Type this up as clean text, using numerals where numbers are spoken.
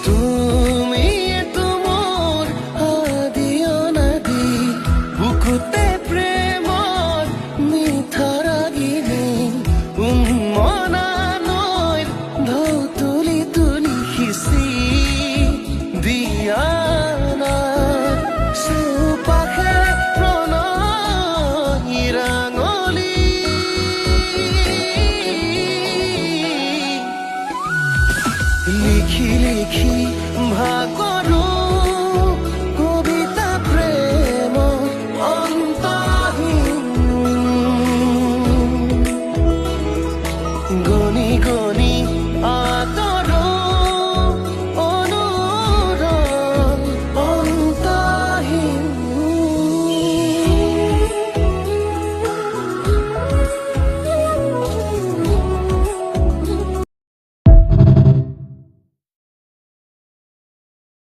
তুমি মোৰ আদি অনাদি বুকুতে প্ৰেমৰ মিঠা ৰাগিনী উন্মনা নৈৰ ঢৌ তুলি তুলি সিঁচি দিয়া চৌপাশে প্ৰণয় ৰাঙলী লিখি লিখি ভাগ